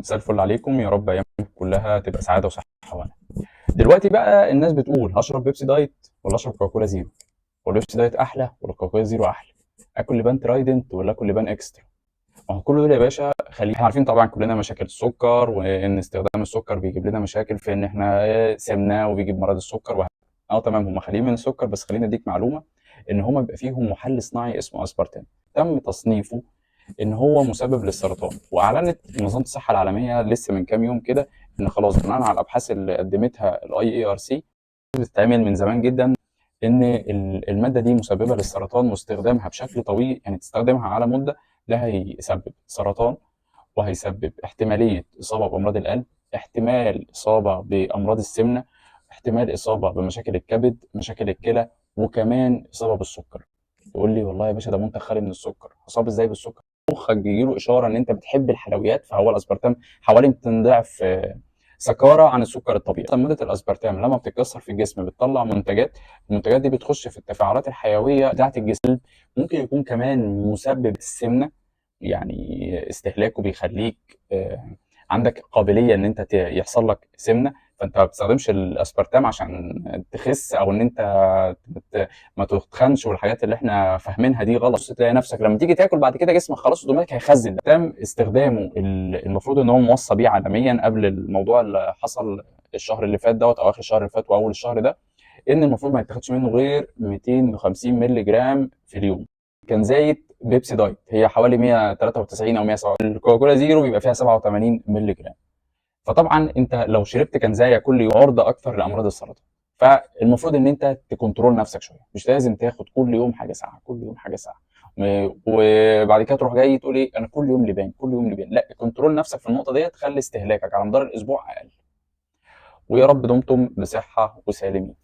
مساء الفل عليكم، يا رب ايامكم كلها تبقى سعاده وصحه وانا. دلوقتي بقى الناس بتقول هشرب بيبسي دايت ولا اشرب كوكاكولا زيرو، ولا بيبسي دايت احلى ولا كوكاكولا زيرو احلى، اكل لبان ترايدنت ولا اكل لبان اكسترا. ما هو كل دول يا باشا احنا عارفين طبعا كلنا مشاكل السكر، وان استخدام السكر بيجيب لنا مشاكل في ان احنا سمنه وبيجيب مرض السكر تمام، هم خاليين من السكر، بس خليني اديك معلومه ان هم بيبقى فيهم محل صناعي اسمه اسبارتام، تم تصنيفه ان هو مسبب للسرطان. واعلنت منظمه الصحه العالميه لسه من كام يوم كده ان خلاص بناء على الابحاث اللي قدمتها الاي اي ار سي، بتتعمل من زمان جدا، ان الماده دي مسببه للسرطان، واستخدامها بشكل طويل يعني تستخدمها على مده، ده هيسبب سرطان، وهيسبب احتماليه اصابه بامراض القلب، احتمال اصابه بامراض السمنه، احتمال اصابه بمشاكل الكبد، مشاكل الكلى، وكمان اصابه بالسكر. تقول لي والله يا باشا ده منتج خالي من السكر، اصاب ازاي بالسكر؟ مخك بيجي له اشاره ان انت بتحب الحلويات، فهو الاسبرتام حوالي 200 ضعف سكاره عن السكر الطبيعي. ماده الاسبرتام لما بتتكسر في الجسم بتطلع منتجات، المنتجات دي بتخش في التفاعلات الحيويه بتاعه الجسم، ممكن يكون كمان مسبب السمنه، يعني استهلاكه بيخليك عندك قابليه ان انت يحصل لك سمنه، فانت ما بتستخدمش الاسبرتام عشان تخس او ان انت ما تتخنش، والحاجات اللي احنا فاهمينها دي غلط. تلاقي نفسك لما تيجي تاكل بعد كده جسمك خلاص اوتوماتيك هيخزن. تم استخدامه المفروض ان هو موصى بيه عالميا قبل الموضوع اللي حصل الشهر اللي فات دوت، او اخر الشهر اللي فات واول الشهر ده، ان المفروض ما يتاخدش منه غير 250 مللي جرام في اليوم. كان زايد بيبسي دايت هي حوالي 193 او 107، الكوكاكولا زيرو بيبقى فيها 87 مللي جرام. فطبعا انت لو شربت كنزايه كل يوم عرضه اكثر لامراض السرطان. فالمفروض ان انت تكنترول نفسك شويه، مش لازم تاخد كل يوم حاجه ساعه، كل يوم حاجه ساعه وبعد كده تروح جاي تقول ايه انا كل يوم لبان، كل يوم لبان. لا، كنترول نفسك في النقطه ديت، خلي استهلاكك على مدار الاسبوع اقل. ويا رب دمتم بصحه وسالمين.